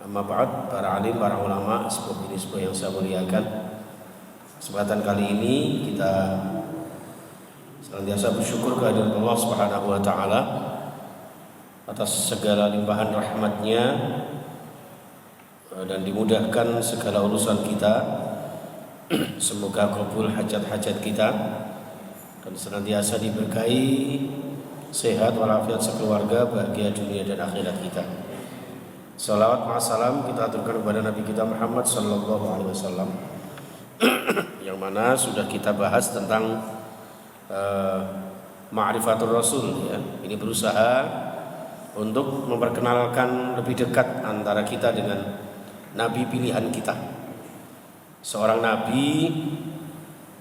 Amma ba'd, para alim, para ulama, sepuh ini sepuh yang saya muliakan. Kesempatan kali ini kita senantiasa bersyukur kehadirat Allah Subhanahu wa taala atas segala limpahan rahmat-Nya dan dimudahkan segala urusan kita. Semoga kabul hajat-hajat kita dan senantiasa diberkahi sehat walafiat sekeluarga, bahagia dunia dan akhirat kita. Salawat ma'asalam kita aturkan kepada Nabi kita Muhammad sallallahu alaihi wasallam yang mana sudah kita bahas tentang ma'rifatul rasul ya. Ini berusaha untuk memperkenalkan lebih dekat antara kita dengan nabi pilihan kita. Seorang nabi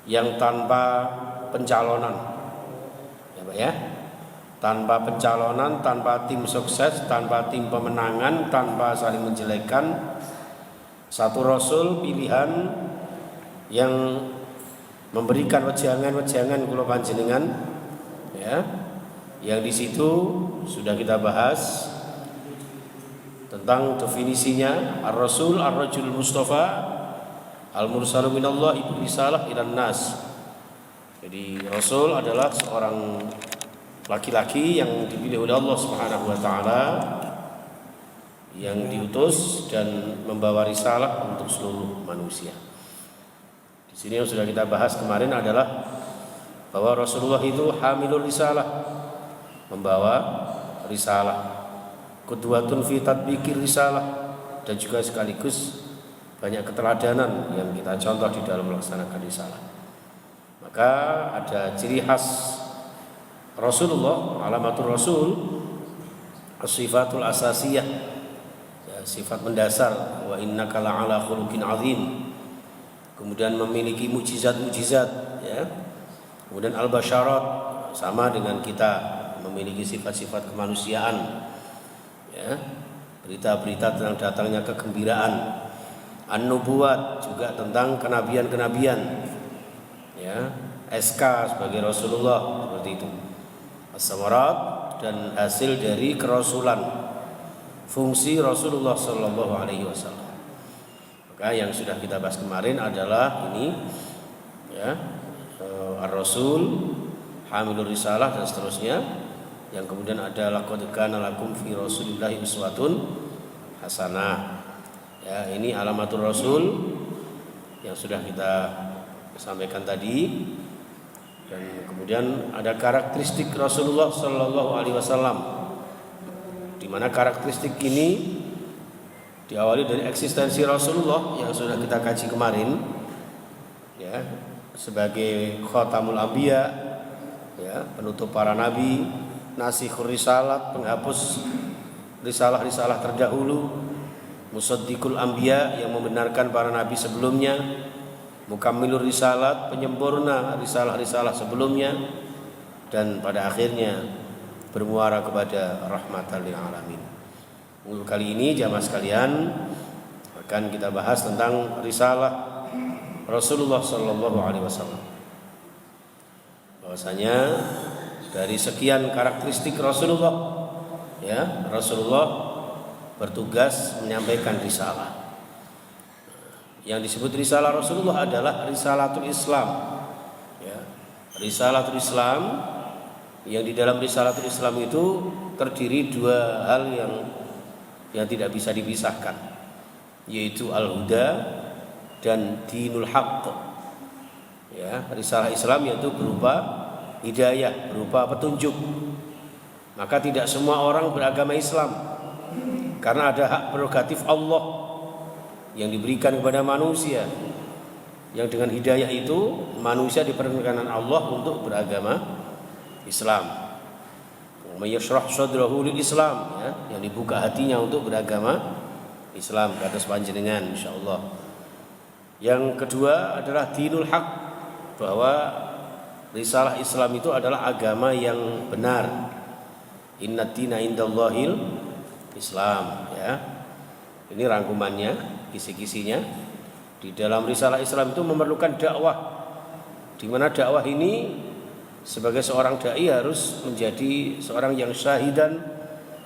yang tanpa pencalonan. Ya Pak ya. Tanpa pencalonan, tanpa tim sukses, tanpa tim pemenangan, tanpa saling menjelekkan. Satu rasul pilihan yang memberikan wejangan-wejangan kula panjenengan ya. Yang di situ sudah kita bahas tentang definisinya ar-rasul ar-rajul mustafa al-mursalu minallah ibu risalah ilan nas. Jadi rasul adalah seorang laki-laki yang dipilih oleh Allah Subhanahu wa taala, yang diutus dan membawa risalah untuk seluruh manusia. Di sini yang sudah kita bahas kemarin adalah bahwa Rasulullah itu hamilul risalah, membawa risalah. Qudwatun fi tatbiqir risalah, dan juga sekaligus banyak keteladanan yang kita contoh di dalam melaksanakan risalah. Maka ada ciri khas Rasulullah, alamatul Rasul, sifatul asasiyah ya, sifat mendasar, wa innaka la'ala khuluqin azim. Kemudian memiliki mukjizat-mukjizat ya. Kemudian al-basyarat, sama dengan kita, memiliki sifat-sifat kemanusiaan ya. Berita-berita tentang datangnya kegembiraan. An-nubuwat, juga tentang kenabian-kenabian ya. SK sebagai Rasulullah, seperti itu. As-samarat, dan hasil dari kerasulan, fungsi Rasulullah sallallahu alaihi wasallam. Maka yang sudah kita bahas kemarin adalah ini ya, ar-rasul, hamilur risalah dan seterusnya. Yang kemudian ada laqad kana lakum fi rasulillahi uswatun hasanah. Ya, ini alamatul rasul yang sudah kita sampaikan tadi. Dan kemudian ada karakteristik Rasulullah sallallahu alaihi wasallam, di mana karakteristik ini diawali dari eksistensi Rasulullah yang sudah kita kaji kemarin ya, sebagai khatamul anbiya ya, penutup para nabi, nasikhur risalat, penghapus risalah-risalah terdahulu, musaddiqul anbiya, yang membenarkan para nabi sebelumnya, mukammilur risalat, penyempurna risalah-risalah sebelumnya, dan pada akhirnya bermuara kepada rahmatan lil alamin. Untuk kali ini jamaah sekalian akan kita bahas tentang risalah Rasulullah sallallahu alaihi wasallam. Bahwasanya dari sekian karakteristik Rasulullah ya, Rasulullah bertugas menyampaikan risalah. Yang disebut risalah Rasulullah adalah risalatul Islam ya. Risalatul Islam, yang di dalam risalatul Islam itu terdiri dua hal yang tidak bisa dipisahkan, yaitu al-huda dan dinul haqq ya. Risalah Islam yaitu berupa hidayah, berupa petunjuk. Maka tidak semua orang beragama Islam, karena ada hak prerogatif Allah yang diberikan kepada manusia, yang dengan hidayah itu manusia diperkenankan Allah untuk beragama Islam. May yashrah sadrahu lil Islam ya, yang dibuka hatinya untuk beragama Islam, kata panjenengan insyaallah. Yang kedua adalah dinul haq, bahwa risalah Islam itu adalah agama yang benar. Inna dina indallahil Islam ya. Ini rangkumannya, kisi-kisinya. Di dalam risalah Islam itu memerlukan dakwah, di mana dakwah ini sebagai seorang dai harus menjadi seorang yang syahidan,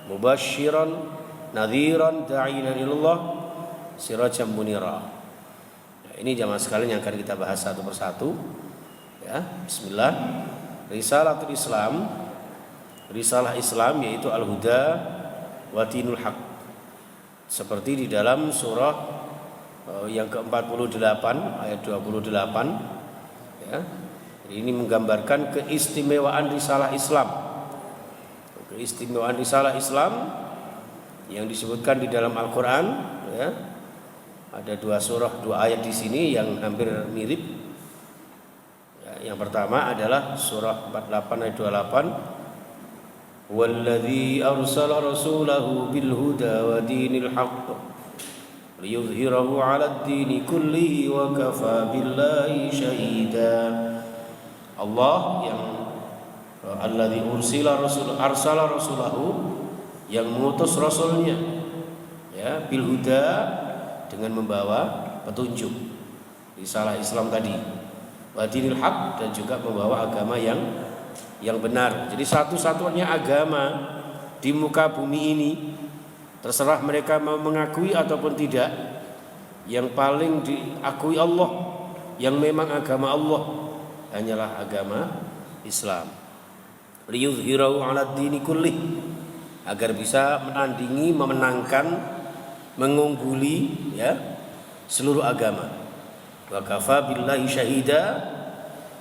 mubasyiran, nadhiran da'iyan ilallah sirajan munira. Nah, ini jamaah sekalian yang akan kita bahas satu persatu. Ya, bismillah. Risalatul Islam, risalah Islam yaitu al-huda wa dinul haq. Seperti di dalam surah yang ke-48 ayat 28, ya. Jadi ini menggambarkan keistimewaan risalah Islam. Keistimewaan risalah Islam yang disebutkan di dalam Al-Qur'an, ya. Ada dua surah, dua ayat di sini yang hampir mirip. Ya, yang pertama adalah surah 48 ayat 28. Walladzi arsala rasulahu bil huda wa dinil haqq liyudhhirahu 'alad dini kullihi wa kafa billahi syahida. Allah yang alladzi arsala rasulahu, yang mengutus rasulnya, ya, bil huda, dengan membawa petunjuk risalah Islam tadi, wa dinil haq, dan juga membawa agama yang benar. Jadi satu-satunya agama di muka bumi ini, terserah mereka mau mengakui ataupun tidak, yang paling diakui Allah, yang memang agama Allah, hanyalah agama Islam. Liyudhhirahu 'alad dini kullih, agar bisa menandingi, memenangkan, mengungguli, ya, seluruh agama. Wa kafa billahi syahida,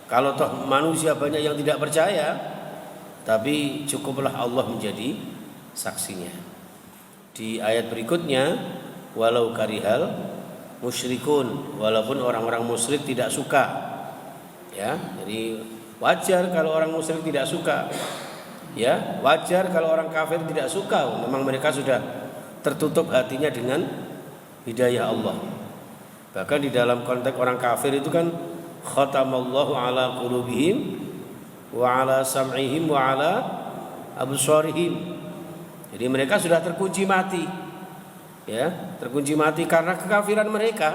kalau toh manusia banyak yang tidak percaya, tapi cukuplah Allah menjadi saksinya. Di ayat berikutnya, walau karihal musyrikun, walaupun orang-orang musyrik tidak suka, ya. Jadi wajar kalau orang musyrik tidak suka, ya, wajar kalau orang kafir tidak suka. Memang mereka sudah tertutup hatinya dengan hidayah Allah. Bahkan di dalam konteks orang kafir itu kan khatamallahu ala qulubihim wa ala sam'ihim wa ala absarihim. Jadi mereka sudah terkunci mati, ya, terkunci mati karena kekafiran mereka.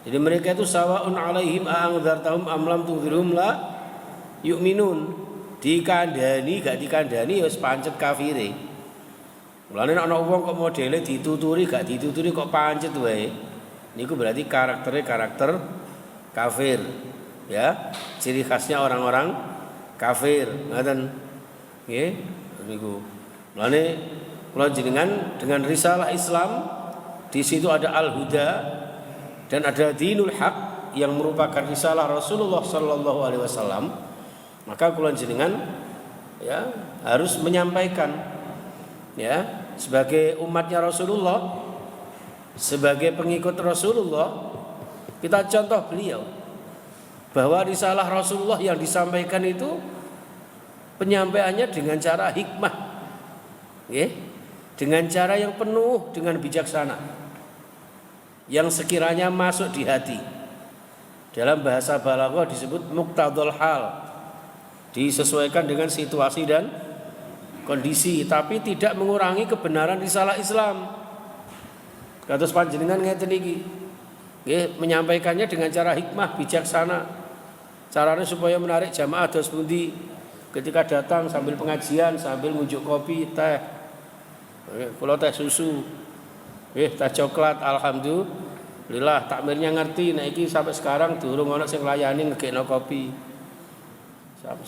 Jadi mereka itu sawaun alaihim a'angdzartahum am lam tunzirhum la yu'minun. Dikandani gak dikandani ya wis pancet kafire. Mulane ana wong kok modele dituturi gak dituturi kok pancet wae. Niku berarti karakter kafir, ya. Ciri khasnya orang-orang kafir, ngoten. Nggih, niku. Mulane kula jenengan dengan risalah Islam, di situ ada al-huda dan ada dinul haq yang merupakan risalah Rasulullah sallallahu alaihi wasallam. Maka kula jenengan, ya, harus menyampaikan, ya, sebagai umatnya Rasulullah, sebagai pengikut Rasulullah, kita contoh beliau bahwa risalah Rasulullah yang disampaikan itu penyampaiannya dengan cara hikmah, ya, dengan cara yang penuh dengan bijaksana, yang sekiranya masuk di hati. Dalam bahasa balaghah disebut muqtadul hal, disesuaikan dengan situasi dan kondisi, tapi tidak mengurangi kebenaran risalah Islam. Kados panjenengan ngeten iki, nggih, menyampaikannya dengan cara hikmah, bijaksana. Caranya supaya menarik jamaah dos pundi ketika datang, sambil pengajian, sambil ngunjuk kopi, teh. Kula teh susu. Teh coklat, alhamdulillah takmirnya ngerti. Nek iki sampai sekarang durung ana sing nglayani ngekekno kopi.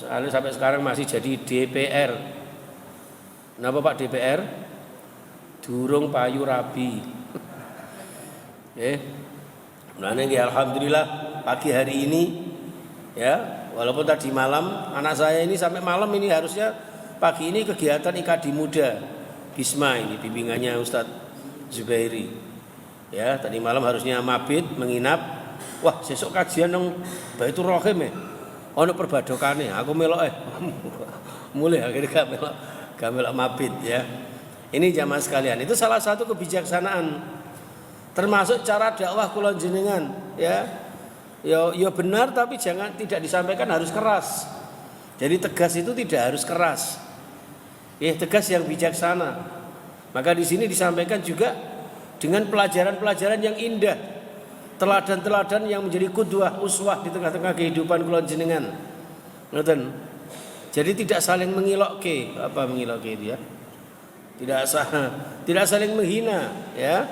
Sampai sekarang masih jadi DPR. Napa Pak DPR? Durung payu rabi. Mulane nggih alhamdulillah pagi hari ini, ya, walaupun tadi malam anak saya ini sampai malam ini harusnya pagi ini kegiatan IKD Muda Bisma ini bimbingannya Ustadz Zubairi. Ya, tadi malam harusnya mabit menginap. Wah, sesuk kajian nang Baitur Rahim ono perbadokane. Aku melok mulai akhirnya gak melok mabit, ya. Ini jamaah sekalian, itu salah satu kebijaksanaan. Termasuk cara dakwah kula jenengan, ya. Ya benar tapi tidak disampaikan harus keras. Jadi tegas itu tidak harus keras. Tegas yang bijaksana. Maka di sini disampaikan juga dengan pelajaran-pelajaran yang indah, teladan-teladan yang menjadi qudwah, uswah di tengah-tengah kehidupan kula jenengan. Ngoten. Jadi tidak saling mengilokke, apa mengilokke itu, ya? tidak saling menghina, ya.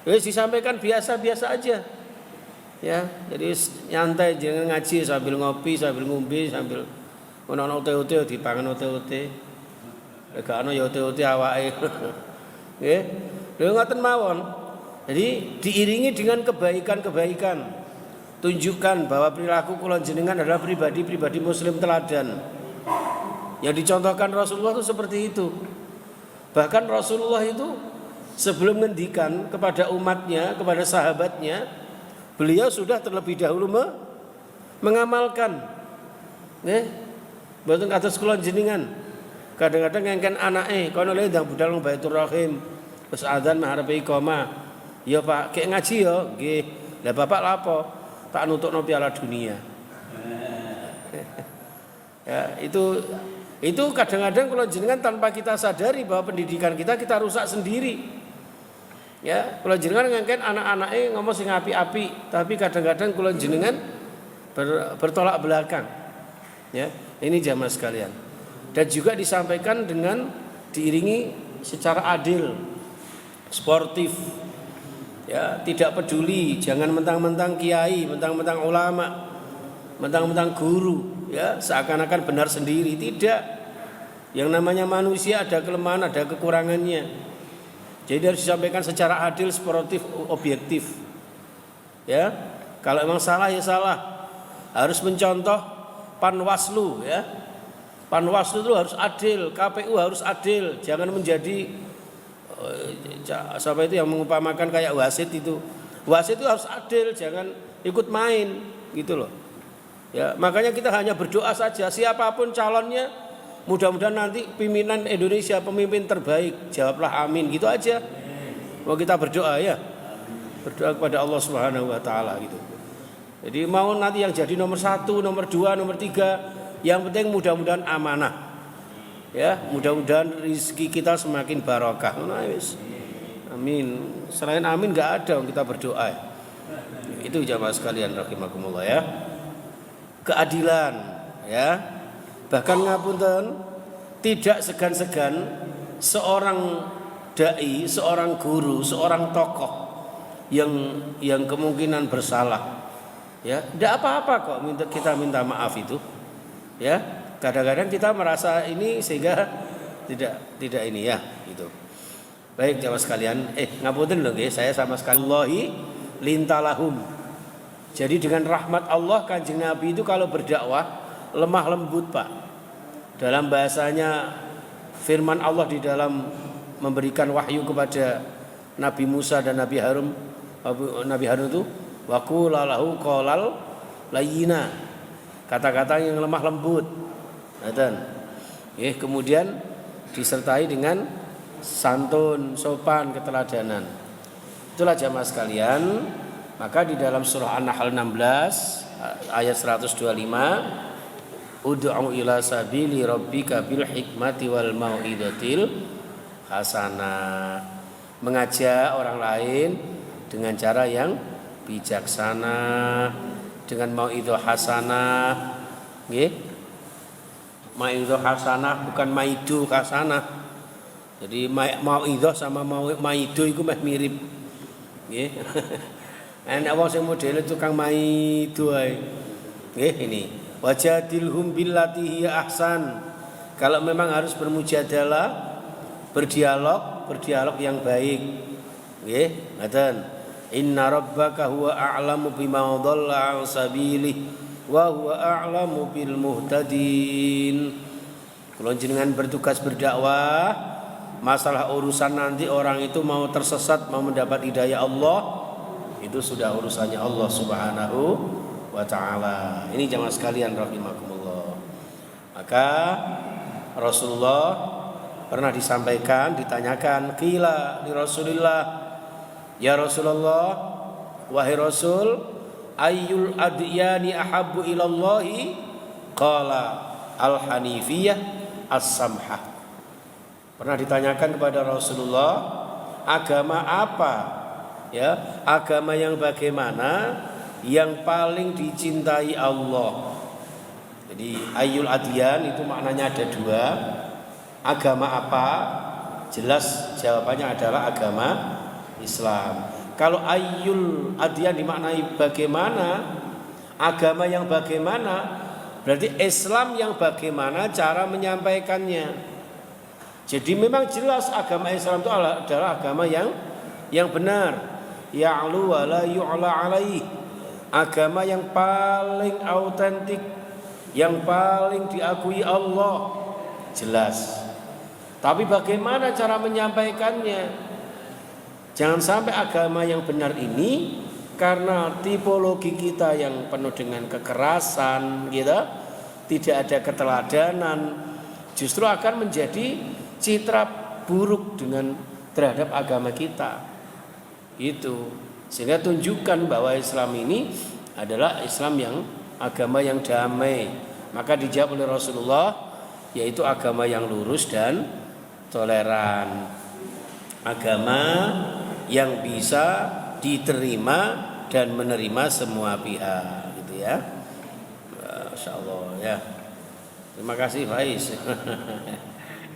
Wis disampaikan biasa-biasa aja. Ya, jadi nyantai jangan ngaji sambil ngopi, sambil ngombe, sambil ono ote-ote dipangan ote-ote. Lek ana ya ote-ote awake. Nggih. Lha ngoten mawon. Jadi diiringi dengan kebaikan-kebaikan. Tunjukkan bahwa perilaku kula jenengan adalah pribadi-pribadi muslim teladan. Yang dicontohkan Rasulullah itu seperti itu. Bahkan Rasulullah itu sebelum ngendikan kepada umatnya, kepada sahabatnya, beliau sudah terlebih dahulu mengamalkan. Mboten kados kula jenengan. Kadang-kadang ngengken anake, kono le ndang budal nang Baitur Rahim. Terus adzan maharepe iqamah. Ya Pak, kek ngaji ya, nggih. Lah Bapak lapo? Tak nutukno Piala Dunia. Ya, itu kadang-kadang kalau jenengan tanpa kita sadari bahwa pendidikan kita rusak sendiri. Ya, kalau jenengan ngangkat anak-anake ngomong sing api-api, tapi kadang-kadang kalau jenengan bertolak belakang. Ya, ini jamaah sekalian. Dan juga disampaikan dengan diiringi secara adil, sportif. Ya, tidak peduli, jangan mentang-mentang kiai, mentang-mentang ulama, mentang-mentang guru, ya, seakan-akan benar sendiri. Tidak. Yang namanya manusia ada kelemahan, ada kekurangannya. Jadi harus disampaikan secara adil, sportif, objektif. Ya, kalau emang salah ya salah. Harus mencontoh Panwaslu, ya. Panwaslu itu harus adil, KPU harus adil, jangan menjadi siapa itu yang mengumpamakan kayak wasit itu. Wasit itu harus adil, jangan ikut main, gitu loh. Ya, makanya kita hanya berdoa saja, siapapun calonnya, mudah-mudahan nanti pimpinan Indonesia, pemimpin terbaik, jawablah amin, gitu aja. Mau kita berdoa ya, berdoa kepada Allah Subhanahu Wa Taala gitu. Jadi mau nanti yang jadi nomor 1, nomor 2, nomor 3, yang penting mudah-mudahan amanah. Ya, mudah-mudahan rezeki kita semakin barokah. Amin. Selain amin nggak ada, kita berdoa. Itu jamaah sekalian rahimakumullah ya. Keadilan, ya. Bahkan ngapunten, tidak segan-segan seorang dai, seorang guru, seorang tokoh yang kemungkinan bersalah. Ya, tidak apa-apa kok kita minta maaf itu. Ya. Kadang-kadang kita merasa ini sehingga tidak ini ya gitu. Baik jamaah sekalian, ngapunten lho nggih, saya sama sekali Allahi lintalahum. Jadi dengan rahmat Allah Kanjeng Nabi itu kalau berdakwah lemah lembut, Pak. Dalam bahasanya firman Allah di dalam memberikan wahyu kepada Nabi Musa dan Nabi Harun itu waqulalahu qalal layyina. Kata-kata yang lemah lembut. Kemudian disertai dengan santun, sopan, keteladanan. Itulah jamaah sekalian. Maka di dalam surah An-Nahl 16 ayat 125, ud'u ila sabili rabbika bil hikmati wal mau'izatil hasanah. Mengajak orang lain dengan cara yang bijaksana, dengan mau'izah hasanah. Nggih. Mau'izah hasanah bukan maidu hasanah. Jadi mau'izah sama maidu itu meh mirip. Nggih. Enak wong sing modele tukang maidu ae. Nggih ini. Wajadilhum billati hiya ahsan. Kalau memang harus bermujadalah, berdialog yang baik. Nggih, ngaten. Inna rabbaka huwa a'lamu bima dhalla 'an sabilihi wa huwa a'lamu bil muhtadin. Kalau jenengan bertugas berdakwah, masalah urusan nanti orang itu mau tersesat, mau mendapat hidayah Allah, itu sudah urusannya Allah Subhanahu wa taala. Ini jamaah sekalian rahimakumullah. Maka Rasulullah pernah disampaikan, ditanyakan, qila li Rasulillah, ya Rasulullah, wahai Rasul, ayyul adyani ahabbu ilallahi? Qala al-hanifiyah as-samhah. Pernah ditanyakan kepada Rasulullah, agama apa? Ya, agama yang bagaimana yang paling dicintai Allah? Jadi ayyul adyan itu maknanya ada dua. Agama apa Jelas jawabannya adalah agama Islam. Kalau ayyul adyan dimaknai bagaimana, agama yang bagaimana, berarti Islam yang bagaimana cara menyampaikannya. Jadi memang jelas agama Islam itu adalah agama yang benar. Ya'lu wa la yu'la alaih. Agama yang paling autentik, yang paling diakui Allah. Jelas. Tapi bagaimana cara menyampaikannya? Jangan sampai agama yang benar ini karena tipologi kita yang penuh dengan kekerasan, gitu, tidak ada keteladanan, justru akan menjadi citra buruk terhadap agama kita. Itu sehingga tunjukkan bahwa Islam ini adalah Islam yang agama yang damai. Maka dijawab oleh Rasulullah, yaitu agama yang lurus dan toleran, agama yang bisa diterima dan menerima semua pihak, gitu ya. Masya Allah ya. Terima kasih Faiz.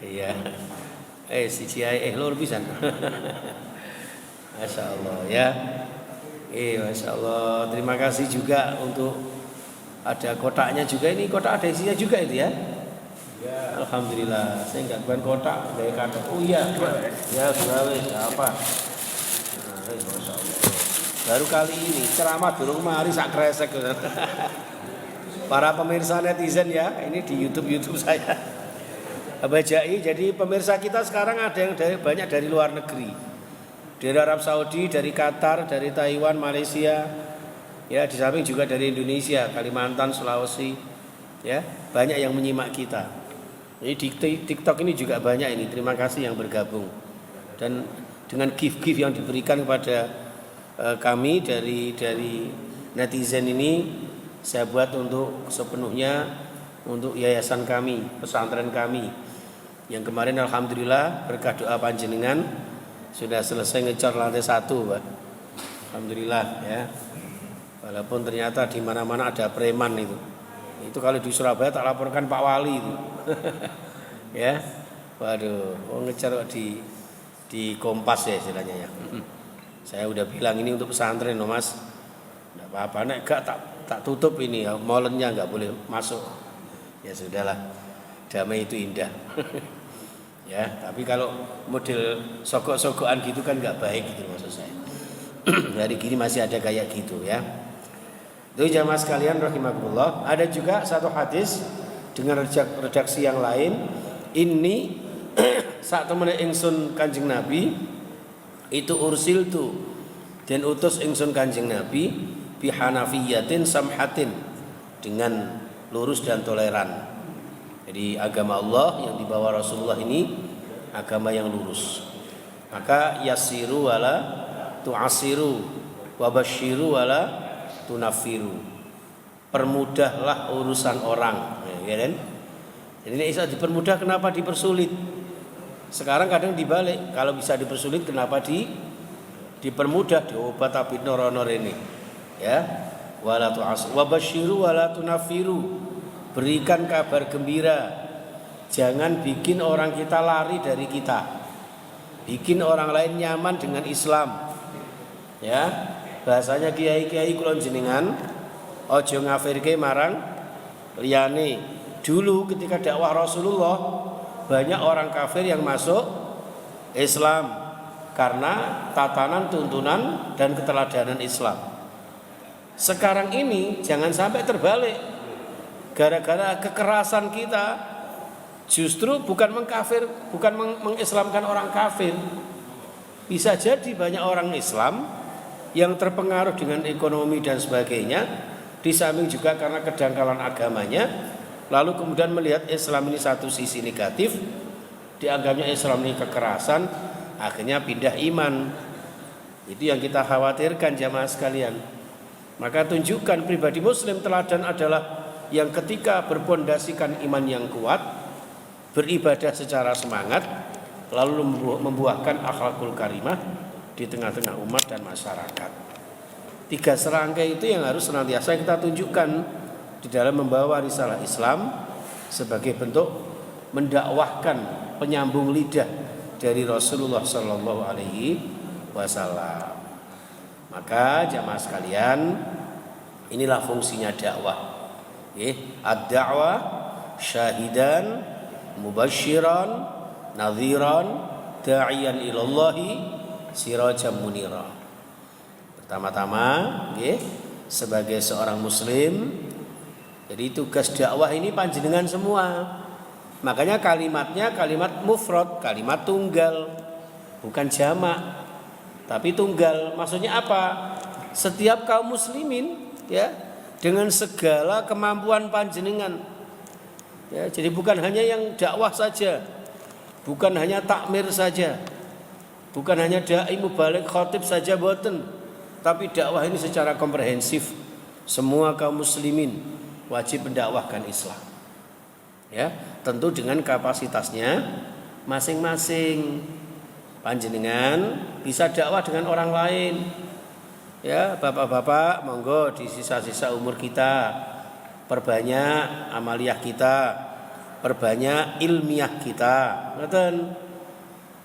Iya. Si Ciai lur pisan. Masya Allah ya. Masya Allah. Terima kasih juga untuk ada kotaknya juga, ini kotak ada isinya juga itu ya. Ya. Alhamdulillah. Saya enggak bukan kotak, dari kantong. Oh iya. Ya sudah apa? Masya Allah. Baru kali ini ceramah durung mari sak kresek. Para pemirsa netizen ya, ini di YouTube saya. Abajai, jadi pemirsa kita sekarang ada yang banyak dari luar negeri. Dari Arab Saudi, dari Qatar, dari Taiwan, Malaysia. Ya, di samping juga dari Indonesia, Kalimantan, Sulawesi. Ya, banyak yang menyimak kita. Ini di TikTok ini juga banyak ini. Terima kasih yang bergabung. Dan dengan gift-gift yang diberikan kepada kami dari netizen ini, saya buat untuk sepenuhnya untuk yayasan kami, pesantren kami. Yang kemarin alhamdulillah berkah doa panjenengan sudah selesai ngecor lantai 1, Pak. Alhamdulillah ya. Walaupun ternyata di mana-mana ada preman itu. Itu kalau di Surabaya tak laporkan Pak Wali itu. Ya. Waduh, ngecer di Kompas ya istilahnya ya. Saya udah bilang ini untuk pesantren loh Mas. Enggak apa-apa, nek gak tak tutup ini ya, molennya enggak boleh masuk. Ya sudahlah. Damai itu indah. Ya, tapi kalau model sogok-sogokan gitu kan enggak baik gitu maksud saya. Hari gini masih ada kayak gitu ya. Itu jamaah sekalian rahimakumullah. Ada juga satu hadis dengan redaksi yang lain. Ini saat temen ingsun Kanjeng Nabi itu ursil tu dan utus ingsun Kanjeng Nabi bi hanafiyatin samhatin, dengan lurus dan toleran. Jadi agama Allah yang dibawa Rasulullah ini agama yang lurus. Maka yasiru wala tu'asiru wabashiru wala tunafiru. Permudahlah urusan orang, ya kan? Jadi ini bisa dipermudah, kenapa dipersulit? Sekarang kadang dibalik, kalau bisa dipersulit kenapa dipermudah, diobat abid noronor ini. Ya. Wala tu'asiru wabashiru wala tunafiru. Berikan kabar gembira. Jangan bikin orang kita lari dari kita. Bikin orang lain nyaman dengan Islam. Ya, bahasanya kiai-kiai kula jenengan aja ngafirke marang liyane. Dulu ketika dakwah Rasulullah banyak orang kafir yang masuk Islam karena tatanan, tuntunan dan keteladanan Islam. Sekarang ini jangan sampai terbalik. Gara-gara kekerasan kita justru bukan mengkafir, bukan mengislamkan orang kafir. Bisa jadi banyak orang Islam yang terpengaruh dengan ekonomi dan sebagainya, di samping juga karena kedangkalan agamanya, lalu kemudian melihat Islam ini satu sisi negatif, dianggapnya Islam ini kekerasan, akhirnya pindah iman. Itu yang kita khawatirkan jamaah sekalian. Maka tunjukkan pribadi muslim teladan adalah yang ketika berpondasikan iman yang kuat, beribadah secara semangat, lalu membuahkan akhlakul karimah di tengah-tengah umat dan masyarakat. 3 serangkai itu yang harus senantiasa kita tunjukkan di dalam membawa risalah Islam sebagai bentuk mendakwahkan, penyambung lidah dari Rasulullah Sallallahu Alaihi Wasallam. Maka jamaah sekalian, inilah fungsinya dakwah. Ad-da'wah syahidan mubasyiran nadhiran da'iyan ilallahi sirajan munira. Pertama-tama sebagai seorang muslim, jadi tugas dakwah ini panjenengan semua. Makanya kalimatnya kalimat mufrad, kalimat tunggal, bukan jamak, tapi tunggal. Maksudnya apa? Setiap kaum muslimin dengan segala kemampuan panjenengan. Jadi bukan hanya yang dakwah saja, bukan hanya takmir saja, bukan hanya dai mubalik khatib saja boten, tapi dakwah ini secara komprehensif. Semua kaum muslimin wajib mendakwahkan Islam. Tentu dengan kapasitasnya masing-masing. Panjenengan bisa dakwah dengan orang lain. Bapak-bapak, monggo di sisa-sisa umur kita perbanyak amaliyah kita, perbanyak ilmiah kita.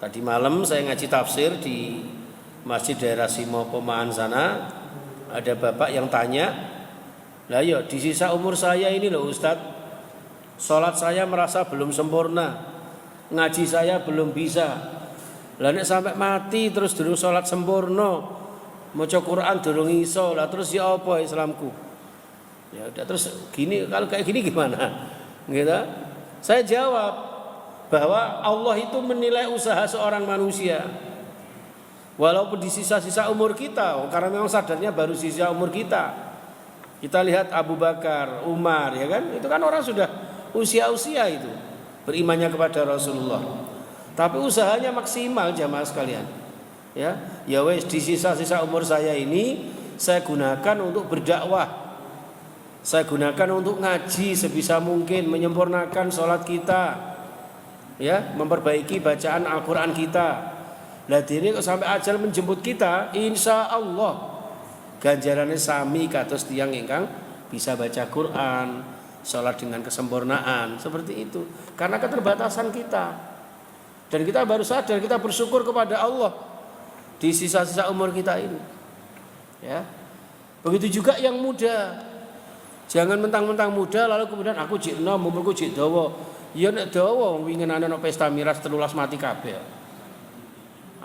Tadi malam saya ngaji tafsir di Masjid daerah Simo Pomaan sana. Ada bapak yang tanya, "Lah ya di sisa umur saya ini loh Ustadz, sholat saya merasa belum sempurna, ngaji saya belum bisa. Lah nek sampai mati terus durung sholat sempurna, maca Quran durung iso, lah terus ya apa Islamku?" Ya udah, terus gini, kalau kayak gini gimana? Gitu. Saya jawab bahwa Allah itu menilai usaha seorang manusia. Walaupun di sisa-sisa umur kita, karena memang sadarnya baru sisa umur kita. Kita lihat Abu Bakar, Umar, ya kan? Itu kan orang sudah usia-usia itu berimannya kepada Rasulullah. Tapi usahanya maksimal jamaah sekalian. Ya wes, di sisa-sisa umur saya ini saya gunakan untuk berdakwah. Saya gunakan untuk ngaji sebisa mungkin, menyempurnakan sholat kita, memperbaiki bacaan Al-Quran kita. Lah dene kok sampai ajal menjemput kita, insya Allah ganjarannya sami kados tiyang ingkang bisa baca Quran, sholat dengan kesempurnaan, seperti itu. Karena keterbatasan kita. Dan kita baru sadar, kita bersyukur kepada Allah di sisa-sisa umur kita ini. Begitu juga yang muda. Jangan mentang-mentang muda lalu kemudian aku jek enom, umurku jek dawa. Ya nek dawa wong wingi ana pesta miras 13 mati kabeh.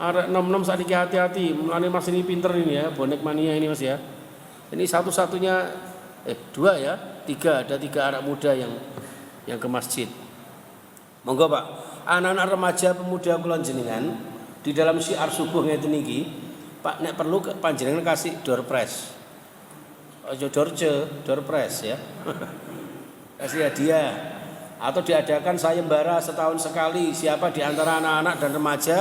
Arek nom-nom sakniki hati-hati, mulane Mas ini pinter ini ya, bonek mania ini Mas ya. Ini satu-satunya ada tiga anak muda yang ke masjid. Monggo Pak, anak-anak remaja pemuda kula jenengan di dalam syiar subuh ngeten niki, Pak nek perlu panjenengan kasih door prize. Aja door prize ya. Kasih hadiah atau diadakan sayembara setahun sekali, siapa di antara anak-anak dan remaja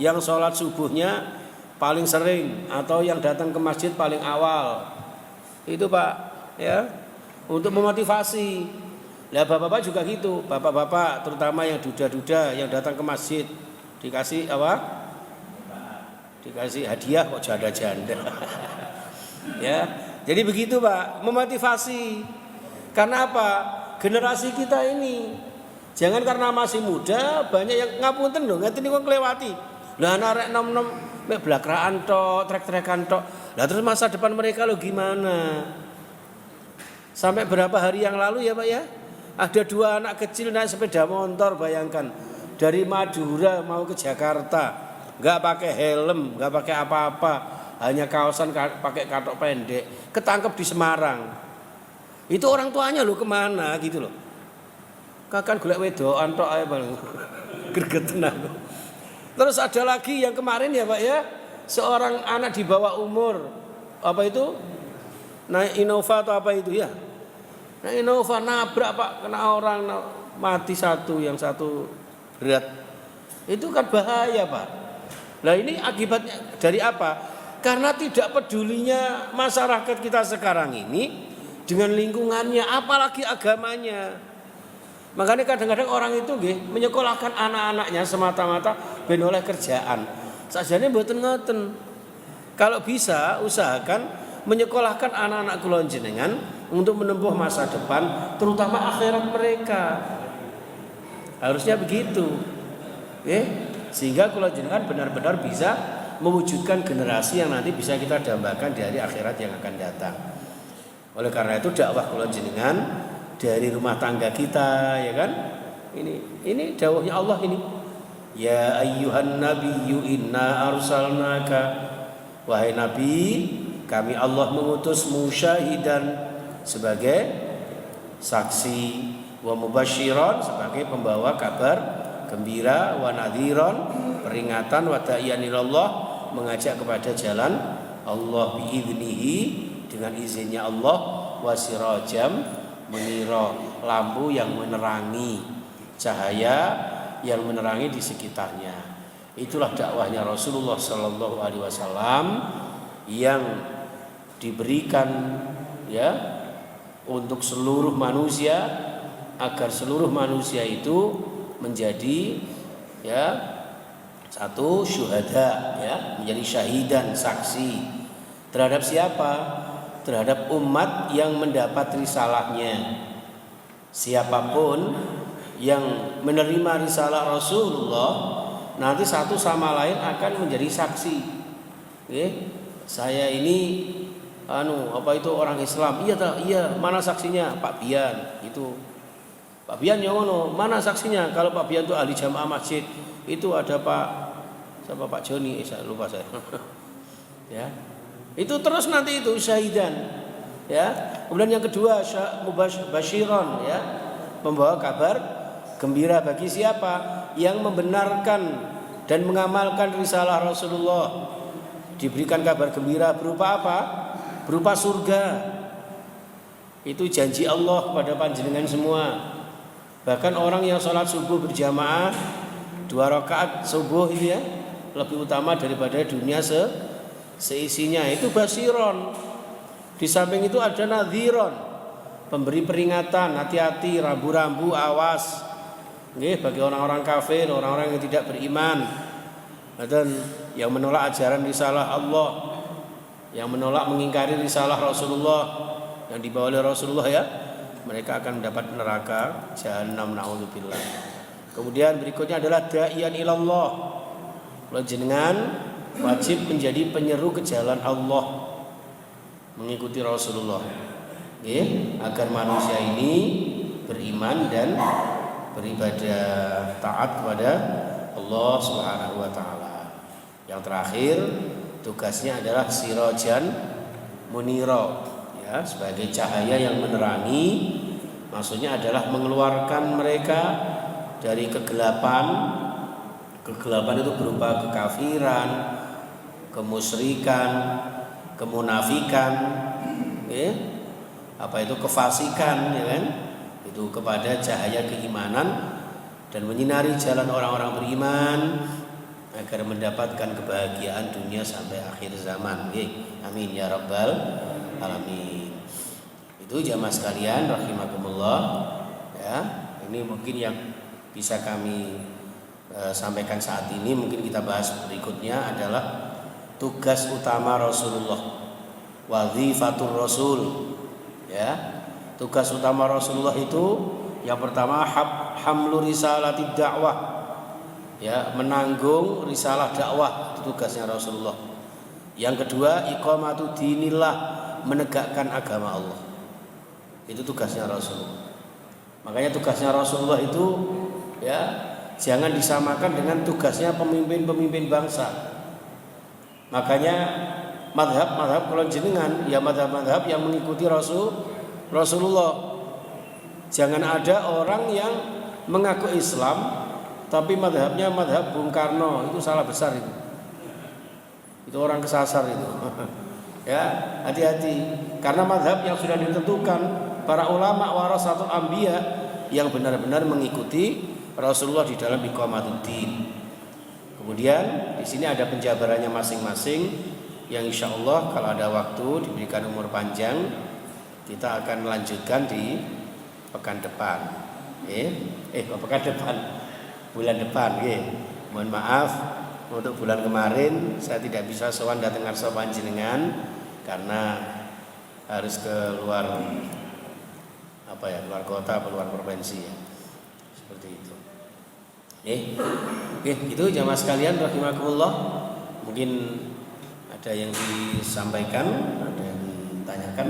yang sholat subuhnya paling sering atau yang datang ke masjid paling awal. Itu Pak, untuk memotivasi. Lah bapak-bapak juga gitu, bapak-bapak terutama yang duda-duda yang datang ke masjid dikasih apa? Dikasih hadiah kok janda-janda. Jadi begitu Pak, memotivasi. Karena apa? Generasi kita ini jangan karena masih muda banyak yang ngapunten lho, ngeten niku kelewati. Lah arek nom-nom mek blakraan tok, trek-trekan tok. Lah terus masa depan mereka lo gimana? Sampai berapa hari yang lalu ya Pak ya? Ada 2 anak kecil naik sepeda motor, bayangkan. Dari Madura mau ke Jakarta. Enggak pakai helm, enggak pakai apa-apa. Hanya kaosan pakai katok pendek. Ketangkep di Semarang. Itu orang tuanya lo kemana gitu loh. Kakan golek wedokan tok ae Bang. Gregeten aku. Terus ada lagi yang kemarin ya Pak ya, seorang anak di bawah umur, apa itu, naik Innova atau apa itu ya, naik Innova nabrak Pak, kena orang mati satu, yang satu berat. Itu kan bahaya Pak. Nah ini akibatnya dari apa? Karena tidak pedulinya masyarakat kita sekarang ini dengan lingkungannya, apalagi agamanya. Makanya kadang-kadang orang itu menyekolahkan anak-anaknya semata-mata ben oleh kerjaan. Sajane mboten ngoten. Kalau bisa usahakan menyekolahkan anak-anak kula jenengan untuk menempuh masa depan, terutama akhirat mereka. Harusnya begitu. Sehingga kula jenengan benar-benar bisa mewujudkan generasi yang nanti bisa kita dambakan di hari akhirat yang akan datang. Oleh karena itu dakwah kula jenengan dari rumah tangga kita, ya kan? Ini dakwahnya Allah ini. Ya ayyuhan nabiyyu inna arsalnaka, wahai nabi, kami Allah mengutusmu syahidan sebagai saksi, wa mubasyiran sebagai pembawa kabar gembira, wa nadhiran peringatan, wa da'iyan ilallah mengajak kepada jalan Allah biiznihi dengan izinnya Allah, wa sirajam menira lampu yang menerangi, cahaya yang menerangi di sekitarnya. Itulah dakwahnya Rasulullah sallallahu alaihi wasallam yang diberikan ya untuk seluruh manusia, agar seluruh manusia itu menjadi ya satu syuhada, ya, menjadi syahidan, saksi terhadap siapa? Terhadap umat yang mendapat risalahnya. Siapapun yang menerima risalah Rasulullah nanti satu sama lain akan menjadi saksi. Saya ini orang Islam. Iya, mana saksinya? Pak Bian. Itu Pak Bian yang mana saksinya? Kalau Pak Bian itu ahli jamaah masjid, itu ada Pak Joni, saya lupa saya. Ya. Itu terus nanti itu syahidan. Ya. Kemudian yang kedua mubasyiran, ya, membawa kabar gembira bagi siapa yang membenarkan dan mengamalkan risalah Rasulullah. Diberikan kabar gembira berupa apa? Berupa surga. Itu janji Allah pada panjenengan semua. Bahkan orang yang sholat subuh berjamaah 2 rakaat subuh itu ya lebih utama daripada dunia seisinya. Itu basiron. Di samping itu ada nadhiron, pemberi peringatan, hati-hati, rambu-rambu, awas. Bagi orang-orang kafir, orang-orang yang tidak beriman dan yang menolak ajaran risalah Allah, yang menolak mengingkari risalah Rasulullah yang dibawa oleh Rasulullah, ya, mereka akan mendapat neraka jahanam, naudzubillah. Kemudian berikutnya adalah da'iyan ilallah. Jenengan wajib menjadi penyeru ke jalan Allah, mengikuti Rasulullah, agar manusia ini beriman dan beribadah taat kepada Allah Subhanahu wa taala. Yang terakhir, tugasnya adalah sirajan munira, ya, sebagai cahaya yang menerangi. Maksudnya adalah mengeluarkan mereka dari kegelapan. Kegelapan itu berupa kekafiran, kemusyrikan, kemunafikan, kefasikan, ya kan? Itu kepada cahaya keimanan dan menyinari jalan orang-orang beriman agar mendapatkan kebahagiaan dunia sampai akhir zaman. Amin ya rabbal alamin. Itu jamaah sekalian rahimakumullah, ya. Ini mungkin yang bisa kami sampaikan saat ini. Mungkin kita bahas berikutnya adalah tugas utama Rasulullah, wazifatul Rasul, ya. Tugas utama Rasulullah itu yang pertama hamlu risalatid dakwah, ya, menanggung risalah dakwah, itu tugasnya Rasulullah. Yang kedua iqamatu dinillah, menegakkan agama Allah, itu tugasnya Rasulullah. Makanya tugasnya Rasulullah itu, ya, jangan disamakan dengan tugasnya pemimpin-pemimpin bangsa. Makanya madhab kalau jenengan, ya, madhab yang mengikuti Rasulullah. Jangan ada orang yang mengaku Islam tapi madhabnya madhab Bung Karno, itu salah besar itu. Itu orang kesasar itu. Ya, hati-hati. Karena madhab yang sudah ditentukan para ulama warasatul anbiya yang benar-benar mengikuti Rasulullah di dalam iqamatuddin. Kemudian di sini ada penjabarannya masing-masing yang insya Allah kalau ada waktu diberikan umur panjang kita akan lanjutkan di pekan depan. Pekan depan, bulan depan. Mohon maaf untuk bulan kemarin saya tidak bisa sowan datang ngarsa panjenengan karena harus ke luar luar kota, luar provinsi, ya. Seperti itu. Itu jamaah sekalian rahimakumullah. Mungkin ada yang disampaikan, ada yang ditanyakan,